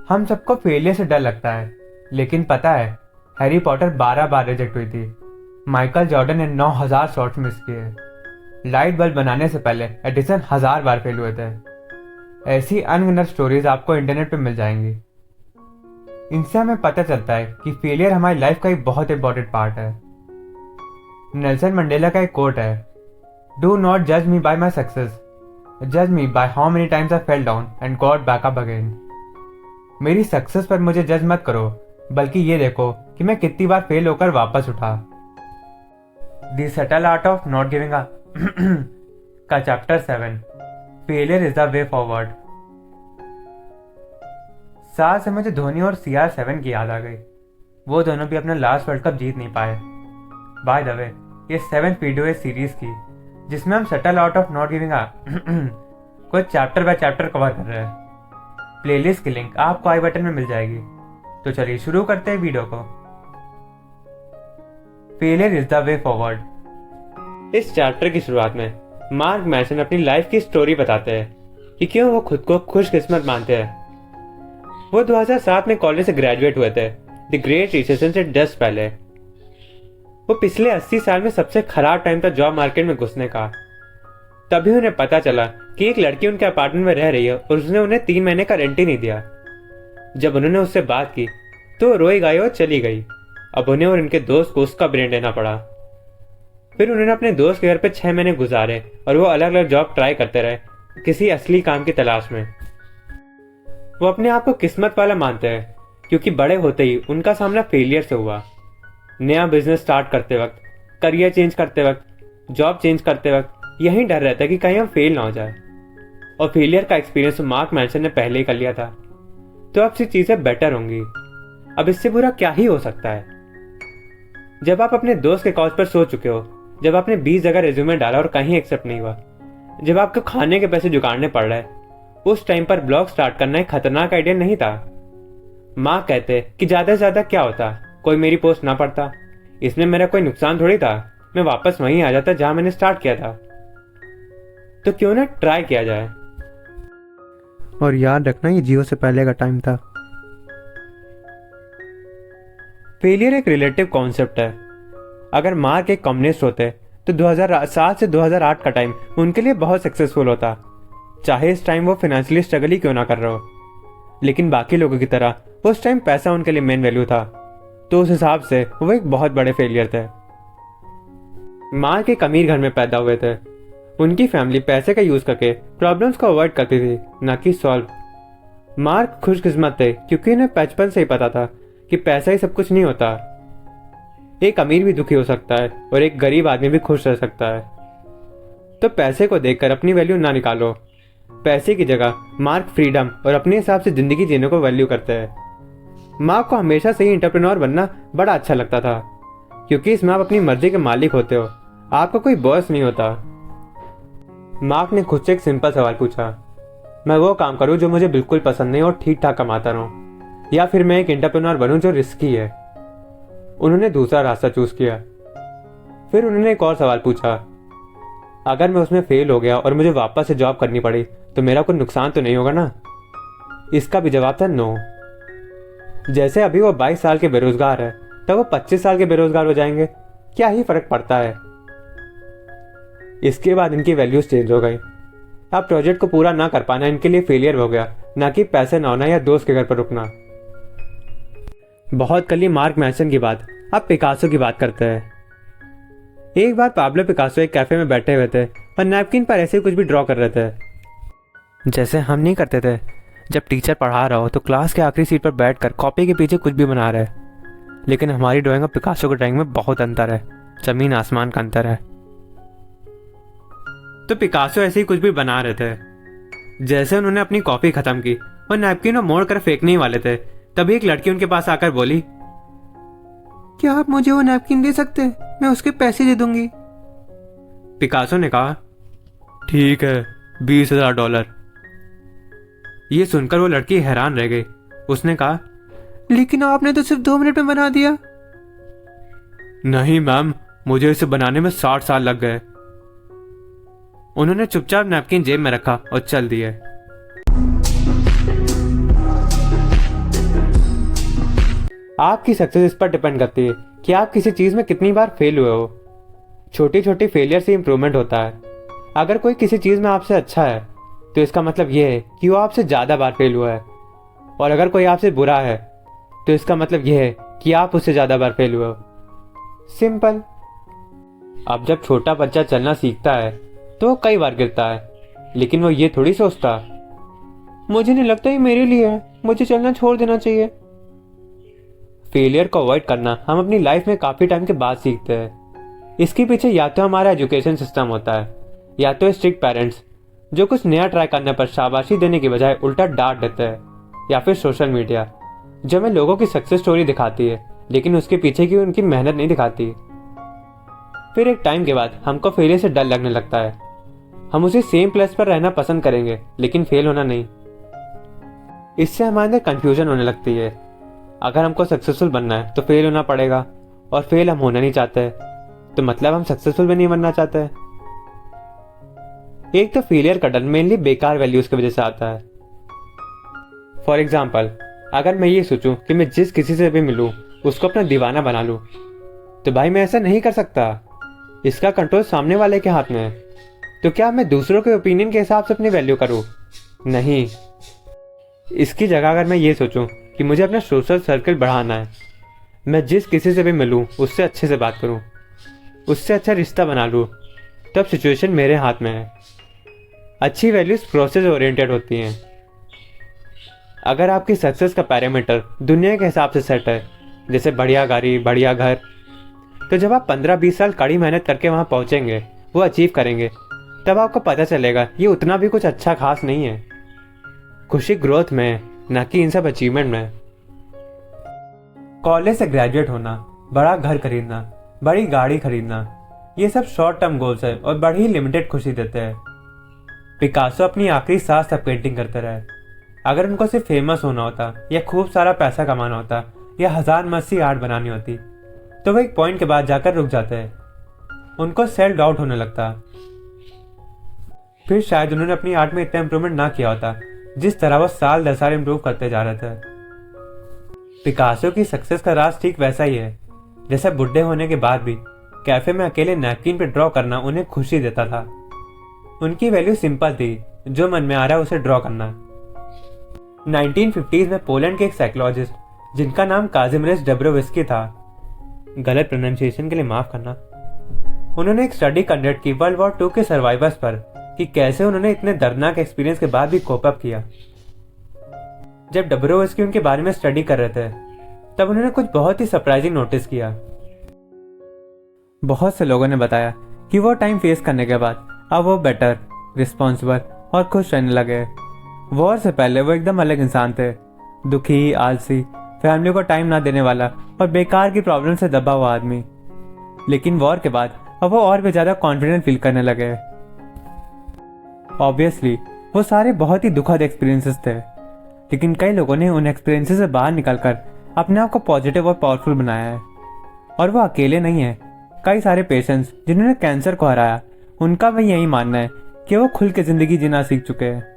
हम सबको फेलियर से डर लगता है, लेकिन पता है हैरी पॉटर 12 बार रिजेक्ट हुई थी। माइकल जॉर्डन ने 9000 शॉट्स मिस किए। लाइट बल्ब बनाने से पहले एडिसन 1000 बार फेल हुए थे। ऐसी अनगिनत स्टोरीज आपको इंटरनेट पे मिल जाएंगी। इनसे हमें पता चलता है कि फेलियर हमारी लाइफ का एक बहुत इंपॉर्टेंट पार्ट है। नेल्सन मंडेला का एक कोट है, डू नॉट जज मी बाय माई सक्सेस, जज me by how many times I fell down and got back up again. मेरी सक्सेस पर मुझे जज मत करो, बल्कि ये देखो कि मैं कितनी बार फेल होकर वापस उठा। The subtle art of not giving up का chapter 7, failure is the way forward. साल से मुझे धोनी और CR7 की याद आ गई। वो दोनों भी अपना लास्ट वर्ल्ड कप जीत नहीं पाए। बाय द वे, ये 7th वीडियो है सीरीज की, जिसमें हम subtle art of not giving up को चैप्टर बाय चैप्टर कवर कर रहे हैं। प्लेलिस्ट की लिंक आपको आई बटन में मिल जाएगी। तो चलिए शुरू करते हैं वीडियो को। Failure is the way forward. इस चैप्टर की शुरुआत में मार्क मैसन अपनी लाइफ की स्टोरी बताते हैं कि क्यों वो खुद को खुशकिस्मत मानते हैं। वो 2007 में कॉलेज से ग्रेजुएट हुए थे, द ग्रेट रिसेशन से 10 पहले। वो पिछले 80 साल में सबसे खराब टाइम था जॉब मार्केट में घुसने का। तभी उन्हें पता चला कि एक लड़की उनके अपार्टमेंट में रह रही है और उसने उन्हें 3 महीने का रेंट ही नहीं दिया। जब उन्होंने उससे बात की तो रोई गई और चली गई। अब उन्हें और उनके दोस्त को उसका ब्रेन लेना पड़ा। फिर उन्होंने अपने दोस्त के घर पे 6 महीने गुजारे और वो अलग अलग जॉब ट्राई करते रहे, किसी असली काम की तलाश में। वो अपने आप को किस्मत वाला मानते हैं, क्योंकि बड़े होते ही उनका सामना फेलियर से हुआ। नया बिजनेस स्टार्ट करते वक्त, करियर चेंज करते वक्त, जॉब चेंज करते वक्त यही डर रहता है कि कहीं हम फेल ना हो जाए। और फेलियर का एक्सपीरियंस मार्क मैनसन ने पहले ही कर लिया था, तो अब से चीजें बेटर होंगी। अब इससे बुरा क्या ही हो सकता है। जब आप अपने दोस्त के कॉज पर सो चुके हो, जब आपने 20 जगह रिज्यूमे डाला और कहीं एक्सेप्ट नहीं हुआ, जब आपको खाने के पैसे जुगाड़ने पड़ रहे, उस टाइम पर ब्लॉग स्टार्ट करना एक खतरनाक आइडिया नहीं था। माँ कहते कि ज्यादा से ज्यादा क्या होता, कोई मेरी पोस्ट ना पढ़ता, इसमें मेरा कोई नुकसान थोड़ी था, मैं वापस वहीं आ जाता जहां मैंने स्टार्ट किया था। तो क्यों ना ट्राई किया जाए। और याद रखना, ये जियो से पहले का टाइम था। फेलियर एक रिलेटिव कॉन्सेप्ट है। अगर मार्क एक कम्युनिस्ट होते तो 2007 से 2008 का टाइम उनके लिए बहुत सक्सेसफुल होता, चाहे इस टाइम वो फाइनेंशियली स्ट्रगल ही क्यों ना कर रहे हो। लेकिन बाकी लोगों की तरह उस टाइम पैसा उनके लिए मेन वैल्यू था, तो उस हिसाब से वो एक बहुत बड़े फेलियर थे। मार्क एक अमीर घर में पैदा हुए थे। उनकी फैमिली पैसे का यूज करके प्रॉब्लम्स को अवॉइड करती थी, ना कि सॉल्व। मार्क खुशकिस्मत थे क्योंकि उन्हें बचपन से ही पता था कि पैसा ही सब कुछ नहीं होता। एक अमीर भी दुखी हो सकता है और एक गरीब आदमी भी खुश रह सकता है। तो पैसे को देखकर अपनी वैल्यू ना निकालो। पैसे की जगह मार्क फ्रीडम और अपने हिसाब से जिंदगी जीने को वैल्यू करते हैं। मार्क को हमेशा से ही एंटरप्रेन्योर बनना बड़ा अच्छा लगता था, क्योंकि इसमें आप अपनी मर्जी के मालिक होते हो, आपका कोई बॉस नहीं होता। मार्क ने खुद से एक सिंपल सवाल पूछा, मैं वो काम करूं जो मुझे बिल्कुल पसंद नहीं और ठीक ठाक कमाता रहूं, या फिर मैं एक एंटरप्रेन्योर बनूं जो रिस्की है। उन्होंने दूसरा रास्ता चूज किया। फिर उन्होंने एक और सवाल पूछा, अगर मैं उसमें फेल हो गया और मुझे वापस से जॉब करनी पड़ी तो मेरा कोई नुकसान तो नहीं होगा ना। इसका भी जवाब था नो। जैसे अभी वो 22 साल के बेरोजगार है, तब वो 25 साल के बेरोजगार हो जाएंगे, क्या ही फर्क पड़ता है। इसके बाद इनकी वैल्यूज चेंज हो गई। अब प्रोजेक्ट को पूरा ना कर पाना इनके लिए फेलियर हो गया, ना कि पैसे ना होना या दोस्त के घर पर रुकना। बहुत कल ही मार्क मैसन की बात, अब पिकासो की बात करते हैं। एक बार पाब्लो पिकासो एक कैफे में बैठे हुए थे और नैपकिन पर ऐसे कुछ भी ड्रॉ कर रहे थे, जैसे हम नहीं करते थे जब टीचर पढ़ा रहा हो तो क्लास के आखिरी सीट पर बैठकर कॉपी के पीछे कुछ भी बना रहे। लेकिन हमारी ड्राइंग और पिकासो की ड्राइंग में बहुत अंतर है, जमीन आसमान का अंतर है। तो पिकासो ऐसे ही कुछ भी बना रहे थे। जैसे उन्होंने अपनी कॉपी खत्म की और नैपकिन को मोड़ कर फेंकने ही वाले थे, तभी एक लड़की उनके पास आकर बोली, क्या आप मुझे वो नैपकिन दे सकते हैं? मैं उसके पैसे दे दूंगी। पिकासो ने कहा, ठीक है, $20,000। ये सुनकर वो लड़की हैरान रह गई। उसने कहा, लेकिन आपने तो सिर्फ 2 मिनट में बना दिया। नहीं मैम, मुझे इसे बनाने में 60 साल लग गए। उन्होंने चुपचाप नैपकिन जेब में रखा और चल दिए। आपकी सक्सेस इस पर डिपेंड करती है कि आप किसी चीज़ में कितनी बार फेल हुए हो। छोटी छोटी फेलियर से इंप्रूवमेंट होता है। अगर कोई किसी चीज़ में आपसे अच्छा है तो इसका मतलब यह है कि वो आपसे ज़्यादा बार फेल हुआ है, और अगर कोई आपसे बुरा है तो इसका मतलब यह है कि आप उससे ज़्यादा बार फेल हुए हो। सिंपल। अब जब छोटा बच्चा चलना सीखता है तो वो कई बार गिरता है, लेकिन वो ये थोड़ी सोचता मुझे नहीं लगता ये मेरे लिए है, मुझे चलना छोड़ देना चाहिए। फेलियर को अवॉइड करना हम अपनी लाइफ में काफ़ी टाइम के बाद सीखते हैं। इसके पीछे या तो हमारा एजुकेशन सिस्टम होता है, या तो स्ट्रिक्ट पेरेंट्स जो कुछ नया ट्राई करने पर शाबाशी देने की बजाय उल्टा डांट देते हैं, या फिर सोशल मीडिया जो हमें लोगों की सक्सेस स्टोरी दिखाती है लेकिन उसके पीछे की उनकी मेहनत नहीं दिखाती। फिर एक टाइम के बाद हमको फेलियर से डर लगने लगता है। हम उसी सेम प्लेस पर रहना पसंद करेंगे लेकिन फेल होना नहीं। इससे हमारे अंदर कंफ्यूजन होने लगती है। अगर हमको सक्सेसफुल बनना है तो फेल होना पड़ेगा, और फेल हम होना नहीं चाहते तो मतलब हम सक्सेसफुल भी नहीं बनना चाहते। एक तो फेलियर का डर मेनली बेकार वैल्यूज की वजह से आता है। फॉर एग्जाम्पल, अगर मैं ये सोचूं कि मैं जिस किसी से भी मिलूं उसको अपना दीवाना बना लूं, तो भाई मैं ऐसा नहीं कर सकता। इसका कंट्रोल सामने वाले के हाथ में है। तो क्या मैं दूसरों के ओपिनियन के हिसाब से अपनी वैल्यू करूं? नहीं। इसकी जगह अगर मैं ये सोचूं कि मुझे अपना सोशल सर्कल बढ़ाना है, मैं जिस किसी से भी मिलूं उससे अच्छे से बात करूं, उससे अच्छा रिश्ता बना लूं, तब सिचुएशन मेरे हाथ में है। अच्छी वैल्यूज प्रोसेस ओरिएंटेड होती हैं। अगर आपकी सक्सेस का पैरामीटर दुनिया के हिसाब से सेट है, जैसे बढ़िया गाड़ी, बढ़िया घर, तो जब आप 15-20 साल कड़ी मेहनत करके वहाँ पहुँचेंगे, वो अचीव करेंगे, तब आपको पता चलेगा ये उतना भी कुछ अच्छा खास नहीं है। खुशी ग्रोथ में है, ना कि इन सब अचीवमेंट में। कॉलेज से ग्रेजुएट होना, बड़ा घर खरीदना, बड़ी गाड़ी खरीदना, ये सब शॉर्ट टर्म गोल्स है और बड़ी लिमिटेड खुशी देते हैं। पिकासो अपनी आखिरी सांस तक पेंटिंग करते रहे। अगर उनको सिर्फ फेमस होना होता, या खूब सारा पैसा कमाना होता, या 1000 मस्सी आर्ट बनानी होती, तो वो एक पॉइंट के बाद जाकर रुक जाते हैं। उनको सेल्फ डाउट होने लगता। फिर शायद उन्होंने अपनी आर्ट में इतना इंप्रूवमेंट ना किया होता जिस तरह वो साल दर साल इंप्रूव करते जा रहे थे। पिकासो की सक्सेस का राज ठीक वैसा ही है, जैसे बुढ़े होने के बाद भी कैफे में अकेले नैपकिन पे ड्रॉ करना उन्हें खुशी देता था। उनकी वैल्यू सिंपल थी, जो मन में आ रहा है उसे ड्रॉ करना। 1950s में पोलैंड के एक साइकोलॉजिस्ट जिनका नाम काजिमिरस डब्रोविस्की था, गलत प्रोनाउंसिएशन के लिए माफ करना, उन्होंने एक स्टडी कंडक्ट की वर्ल्ड वॉर 2 के सर्वाइवर्स पर कि कैसे उन्होंने इतने दर्दनाक एक्सपीरियंस के बाद भी कोप अप किया। जब डब्रोविस्की उनके बारे में स्टडी कर रहे थे, तब उन्होंने कुछ बहुत ही सरप्राइजिंग नोटिस किया। बहुत से लोगों ने बताया कि वो टाइम फेस करने के बाद अब वो बेटर, रिस्पॉन्सिबल और खुश रहने लगे। वॉर से पहले वो एकदम अलग इंसान थे, दुखी, आलसी, फैमिली को टाइम ना देने वाला और बेकार की प्रॉब्लम से दबा हुआ आदमी। लेकिन वॉर के बाद अब वो और भी ज्यादा कॉन्फिडेंट फील करने लगे। ऑब्वियसली वो सारे बहुत ही दुखद एक्सपीरियंसेस थे, लेकिन कई लोगों ने उन एक्सपीरियंसेस से बाहर निकलकर अपने आप को पॉजिटिव और पावरफुल बनाया है। और वो अकेले नहीं है। कई सारे पेशेंट्स जिन्होंने कैंसर को हराया, उनका भी यही मानना है कि वो खुल के जिंदगी जीना सीख चुके हैं।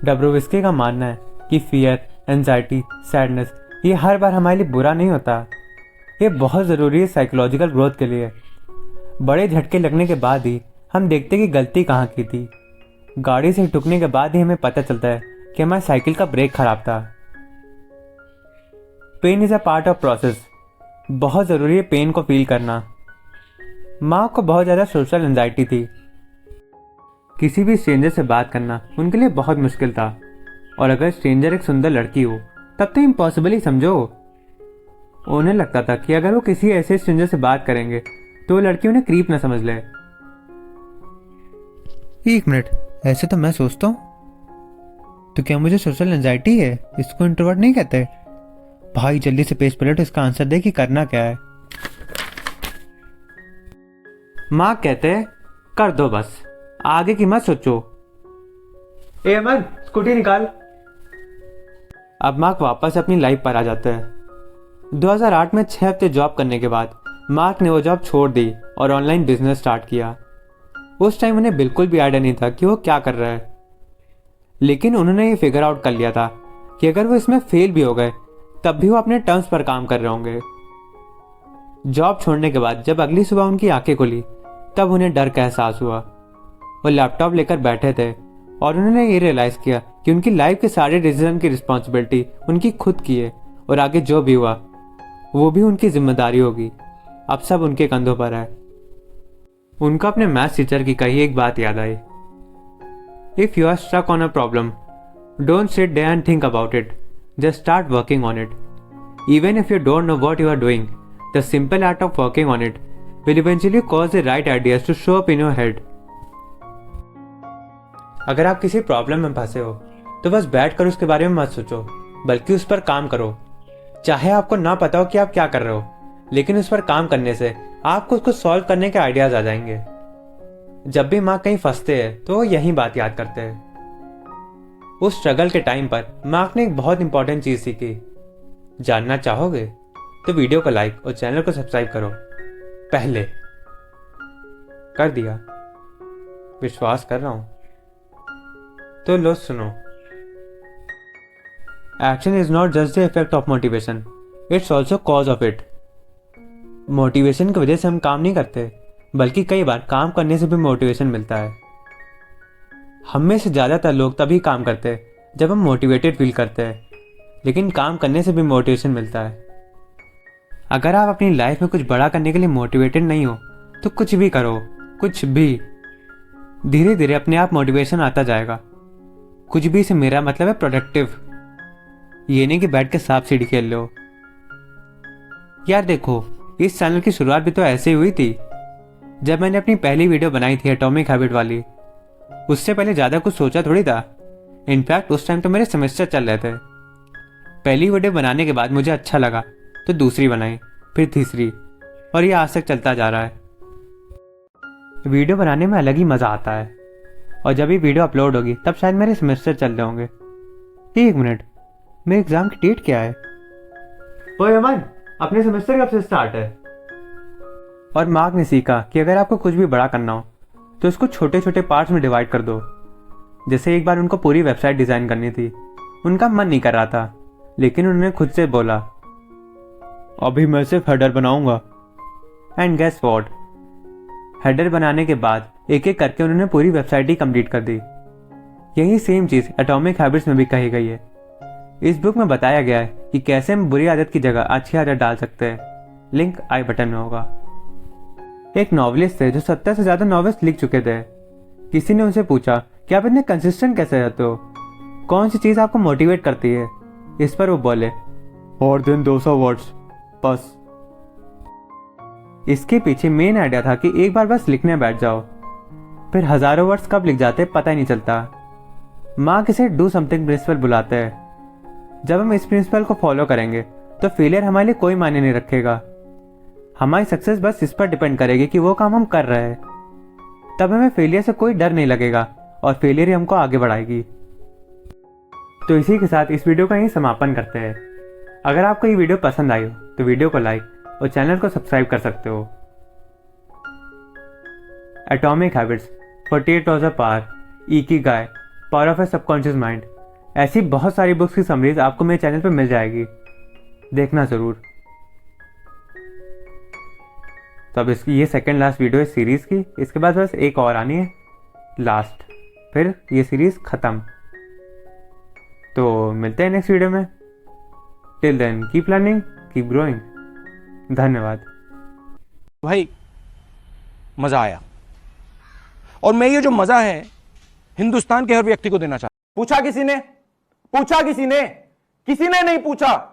डब्रोविस्की का मानना है कि फियर, एंजाइटी, सैडनेस ये हर बार हमारे लिए बुरा नहीं होता। ये बहुत ज़रूरी है साइकोलॉजिकल ग्रोथ के लिए। बड़े झटके लगने के बाद ही हम देखते कि गलती कहाँ की थी। गाड़ी से ठुकने के बाद ही हमें पता चलता है कि हमारी साइकिल का ब्रेक खराब था। Pain is a part of process. बहुत ज़रूरी है पेन को फील करना। माँ को बहुत ज़्यादा सोशल एंजाइटी थी। किसी भी स्ट्रेंजर से बात करना उनके लिए बहुत मुश्किल था, और अगर स्ट्रेंजर एक सुंदर लड़की हो तब तो इम्पॉसिबल ही समझो। उन्हें लगता था कि अगर वो किसी ऐसे स्ट्रेंजर से बात करेंगे तो वो लड़की उन्हें क्रीप ना समझ ले। एक मिनट, ऐसे तो मैं सोचता हूँ। तो क्या मुझे सोशल एंजाइटी है? इसको इंट्रोवर्ट नहीं कहते। भाई जल्दी से पेज पलट, इसका आंसर दे कि करना क्या है। माँ कहते हैं कर दो बस, आगे की मत सोचो। ए अमन, स्कूटी निकाल। अब मार्क वापस अपनी लाइफ पर आ जाते हैं। 2008 में 6 हफ्ते जॉब करने के बाद मार्क ने वो जॉब छोड़ दी और ऑनलाइन बिजनेस स्टार्ट किया। उस टाइम उन्हें बिल्कुल भी आइडिया नहीं था कि वो क्या कर रहा है, लेकिन उन्होंने ये फिगर आउट कर लिया था कि अगर वो इसमें फेल भी हो गए तब भी वो अपने टर्म्स पर काम कर रहे होंगे। जॉब छोड़ने के बाद जब अगली सुबह उनकी आंखें खुली तब उन्हें डर का एहसास हुआ। वो लैपटॉप लेकर बैठे थे और उन्होंने ये रियलाइज़ किया कि उनकी लाइफ के सारे डिसीजन की रिस्पॉन्सिबिलिटी उनकी खुद की है और आगे जो भी हुआ वो भी उनकी जिम्मेदारी होगी। अब सब उनके कंधों पर है। उनको अपने मैथ्स टीचर की कही एक बात याद आई, if you are stuck on a problem don't sit there and think about it, just start working on it. Even if you don't know what you are doing, the simple art of working on it will eventually cause the right ideas to show up in your head। अगर आप किसी problem में फंसे हो तो बस बैठ कर उसके बारे में मत सोचो, बल्कि उस पर काम करो। चाहे आपको ना पता हो कि आप क्या कर रहे हो, लेकिन उस पर काम करने से आपको उसको सॉल्व करने के आइडियाज आ जाएंगे। जब भी मार्क कहीं फंसते हैं तो वो यही बात याद करते हैं। उस स्ट्रगल के टाइम पर मार्क ने एक बहुत इंपॉर्टेंट चीज सीखी। जानना चाहोगे तो वीडियो को लाइक और चैनल को सब्सक्राइब करो। पहले कर दिया, विश्वास कर रहा हूं तो लो सुनो। Action is not just the effect of motivation, it's also cause of it. Motivation की वजह से हम काम नहीं करते, बल्कि कई बार काम करने से भी मोटिवेशन मिलता है। हम में से ज़्यादातर लोग तभी काम करते हैं जब हम मोटिवेटेड फील करते हैं, लेकिन काम करने से भी मोटिवेशन मिलता है। अगर आप अपनी लाइफ में कुछ बड़ा करने के लिए मोटिवेटेड नहीं हो तो कुछ भी करो, कुछ भी, धीरे धीरे अपने आप मोटिवेशन आता जाएगा। कुछ भी से मेरा मतलब है प्रोडक्टिव, ये नहीं कि बैठ के सांप सीढ़ी खेल लो। यार देखो, इस चैनल की शुरुआत भी तो ऐसे ही हुई थी। जब मैंने अपनी पहली वीडियो बनाई थी एटॉमिक हैबिट वाली, उससे पहले ज़्यादा कुछ सोचा थोड़ी था। इनफैक्ट उस टाइम तो मेरे सेमेस्टर चल रहे थे। पहली वीडियो बनाने के बाद मुझे अच्छा लगा तो दूसरी बनाई, फिर तीसरी, और ये आज तक चलता जा रहा है। वीडियो बनाने में अलग ही मज़ा आता है, और जब ये वीडियो अपलोड होगी तब शायद मेरे सेमेस्टर चल रहे होंगे। एक मिनट, मेरे एग्ज़ाम की डेट क्या है? ओए अमन, अपने सेमेस्टर कब से स्टार्ट है? और मार्क ने सीखा कि अगर आपको कुछ भी बड़ा करना हो तो उसको छोटे छोटे पार्ट्स में डिवाइड कर दो। जैसे एक बार उनको पूरी वेबसाइट डिज़ाइन करनी थी, उनका मन नहीं कर रहा था, लेकिन उन्होंने खुद से बोला अभी मैं सिर्फ हेडर बनाऊंगा। एंड गेस व्हाट, हेडर बनाने के बाद एक एक करके उन्होंने पूरी वेबसाइट ही कंप्लीट कर दी। यही सेम चीज़ एटॉमिक हैबिट्स में भी कही गई है। इस बुक में बताया गया है कि कैसे हम बुरी आदत की जगह अच्छी आदत डाल सकते हैं। लिंक आई बटन में होगा। एक नॉवलिस्ट थे जो 70 से ज़्यादा नॉवेल्स लिख चुके थे। किसी ने उनसे पूछा कि आप इतने कंसिस्टेंट कैसे रहते हो, कौन सी चीज़ आपको मोटिवेट करती है? इस पर वो बोले और दिन 200 वर्ड्स बस। इसके पीछे मेन आइडिया था कि एक बार बस लिखने बैठ जाओ, फिर हजारों वर्ड्स कब लिख जाते पता ही नहीं चलता। मार्क इसे डू समथिंग प्रिंसिपल बुलाते हैं। जब हम इस प्रिंसिपल को फॉलो करेंगे तो फेलियर हमारे लिए कोई मायने नहीं रखेगा। हमारी सक्सेस बस इस पर डिपेंड करेगी कि वो काम हम कर रहे हैं। तब हमें फेलियर से कोई डर नहीं लगेगा और फेलियर ही हमको आगे बढ़ाएगी। तो इसी के साथ इस वीडियो का यहीं समापन करते हैं। अगर आपको ये वीडियो पसंद आई हो तो वीडियो को लाइक और चैनल को सब्सक्राइब कर सकते हो। Atomic habits, 48 laws of power, ikigai, power of a subconscious mind, ऐसी बहुत सारी बुक्स की समरीज आपको मेरे चैनल पर मिल जाएगी, देखना ज़रूर। तो अब इसकी ये सेकंड लास्ट वीडियो है सीरीज़ की। इसके बाद बस एक और आनी है लास्ट, फिर ये सीरीज़ ख़त्म। तो मिलते हैं नेक्स्ट वीडियो में। Till then keep learning, keep growing. धन्यवाद भाई, मजा आया। और मैं ये जो मजा है हिंदुस्तान के हर व्यक्ति को देना चाहता हूं। पूछा किसी ने? पूछा किसी ने? किसी ने नहीं पूछा।